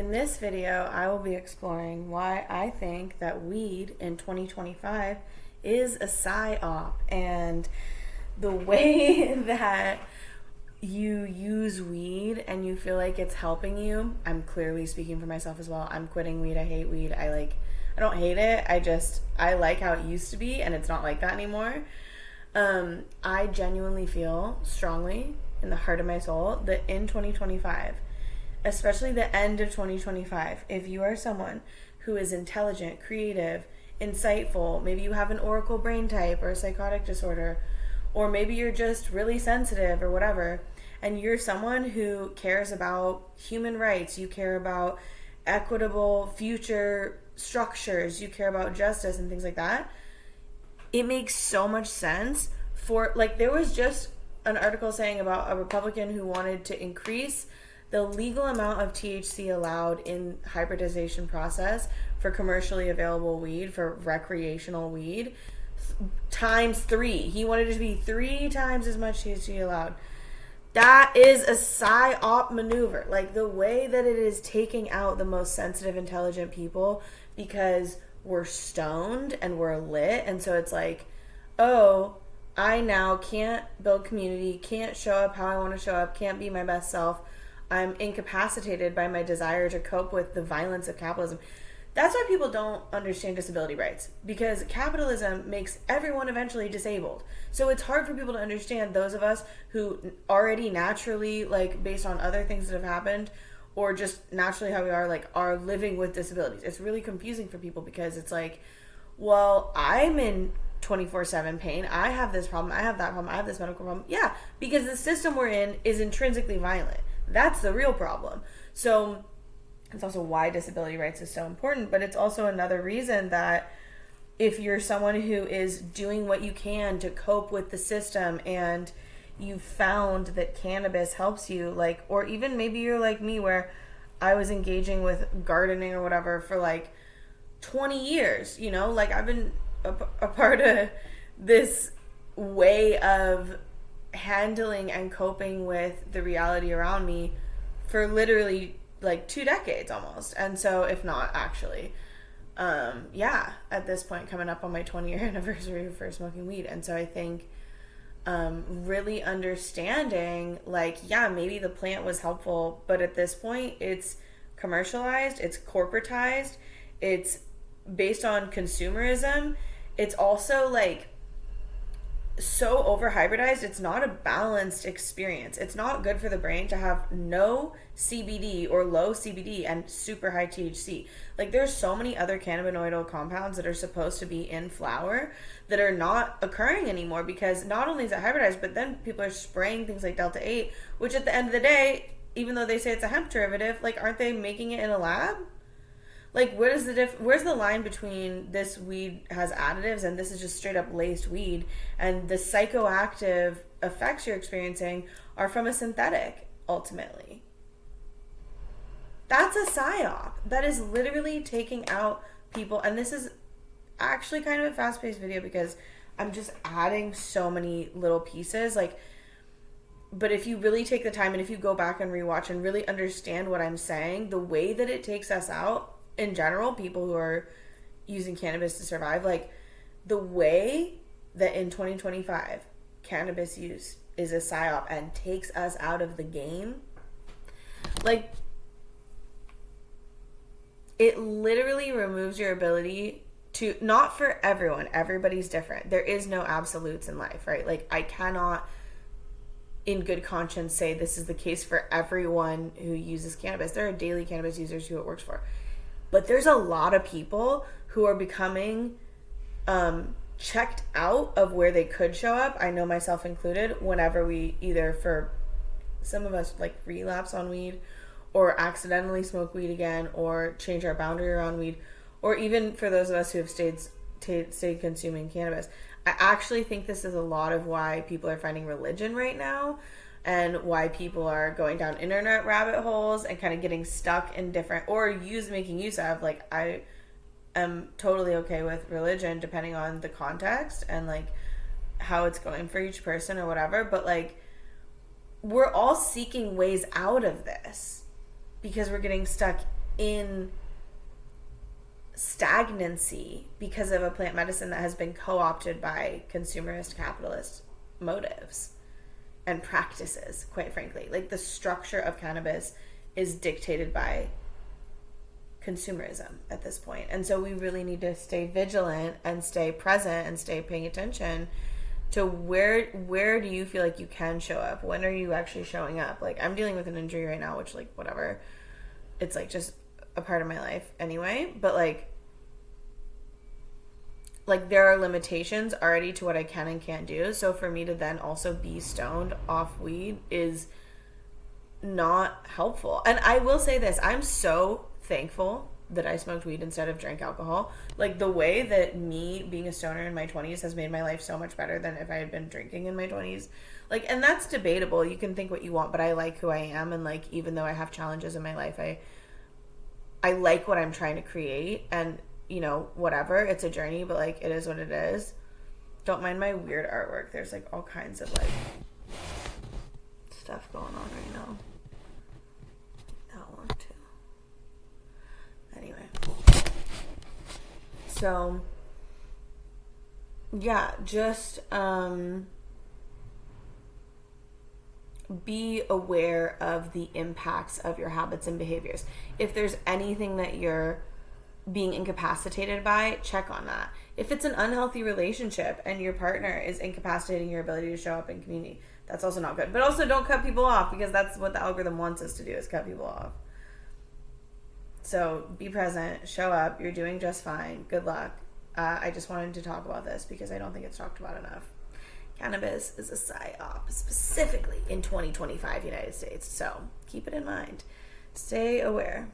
In this video, I will be exploring why I think that weed in 2025 is a psyop, and the way that you use weed and you feel like it's helping you. I'm clearly speaking for myself as well. I'm quitting weed. I hate weed. I don't hate it. I like how it used to be, and it's not like that anymore. I genuinely feel strongly in the heart of my soul that in 2025, especially the end of 2025, if you are someone who is intelligent, creative, insightful, maybe you have an oracle brain type or a psychotic disorder, or maybe you're just really sensitive or whatever, and you're someone who cares about human rights, you care about equitable future structures, you care about justice and things like that, it makes so much sense for, like, there was just an article saying about a Republican who wanted to increase the legal amount of THC allowed in hybridization process for commercially available weed, for recreational weed, times 3. He wanted it to be 3 times as much THC allowed. That is a psyop maneuver. Like, the way that it is taking out the most sensitive, intelligent people because we're stoned and we're lit. And so it's like, oh, I now can't build community, can't show up how I want to show up, can't be my best self. I'm incapacitated by my desire to cope with the violence of capitalism. That's why people don't understand disability rights, because capitalism makes everyone eventually disabled. So it's hard for people to understand, those of us who already naturally, like, based on other things that have happened, or just naturally how we are, like, are living with disabilities. It's really confusing for people because it's like, well, I'm in 24/7 pain. I have this problem. I have that problem. I have this medical problem. Yeah, because the system we're in is intrinsically violent. That's the real problem. So it's also why disability rights is so important, but it's also another reason that if you're someone who is doing what you can to cope with the system and you found that cannabis helps you, like, or even maybe you're like me where I was engaging with gardening or whatever for like 20 years, you know, like I've been a part of this way of handling and coping with the reality around me for literally like 2 decades almost. And so, if not actually, at this point, coming up on my 20-year anniversary for smoking weed. And so I think really understanding, like, yeah, maybe the plant was helpful, but at this point it's commercialized, it's corporatized, it's based on consumerism. It's also like so over hybridized, it's not a balanced experience. It's not good for the brain to have no CBD or low CBD and super high THC. Like, there's so many other cannabinoidal compounds that are supposed to be in flower that are not occurring anymore, because not only is it hybridized, but then people are spraying things like Delta 8, which at the end of the day, even though they say it's a hemp derivative, like, aren't they making it in a lab? Like, where's the line between this weed has additives and this is just straight up laced weed, and the psychoactive effects you're experiencing are from a synthetic, ultimately? That's a psyop. That is literally taking out people. And this is actually kind of a fast-paced video because I'm just adding so many little pieces. Like, but if you really take the time and if you go back and rewatch and really understand what I'm saying, the way that it takes us out, in general, people who are using cannabis to survive, like, the way that in 2025 cannabis use is a psyop and takes us out of the game, like, it literally removes your ability to, not for everyone, everybody's different, there is no absolutes in life, right? Like, I cannot in good conscience say this is the case for everyone who uses cannabis. There are daily cannabis users who it works for. But there's a lot of people who are becoming checked out of where they could show up, I know myself included, whenever we either, for some of us, like, relapse on weed or accidentally smoke weed again or change our boundary around weed, or even for those of us who have stayed consuming cannabis. I actually think this is a lot of why people are finding religion right now, and why people are going down internet rabbit holes and kind of getting stuck in different, or making use of, like, I am totally okay with religion depending on the context and, like, how it's going for each person or whatever, but, like, we're all seeking ways out of this because we're getting stuck in stagnancy because of a plant medicine that has been co-opted by consumerist capitalist motives and practices, quite frankly. Like, the structure of cannabis is dictated by consumerism at this point. And so we really need to stay vigilant and stay present and stay paying attention to where do you feel like you can show up? When are you actually showing up? Like, I'm dealing with an injury right now, which, like, whatever. It's, like, just a part of my life anyway. But, like there are limitations already to what I can and can't do. So for me to then also be stoned off weed is not helpful. And I will say this, I'm so thankful that I smoked weed instead of drank alcohol. Like, the way that me being a stoner in my 20s has made my life so much better than if I had been drinking in my 20s. Like, and that's debatable. You can think what you want, but I like who I am. And, like, even though I have challenges in my life, I like what I'm trying to create. And, you know, whatever, it's a journey, but, like, it is what it is. Don't mind my weird artwork. There's, like, all kinds of, like, stuff going on right now. That one too. Anyway, so yeah, just be aware of the impacts of your habits and behaviors. If there's anything that you're being incapacitated by, check on that. If it's an unhealthy relationship and your partner is incapacitating your ability to show up in community, that's also not good. But also, don't cut people off, because that's what the algorithm wants us to do, is cut people off. So be present, show up, you're doing just fine, good luck. I just wanted to talk about this because I don't think it's talked about enough. Cannabis is a PSY-OP, specifically in 2025 United States, so keep it in mind. Stay aware.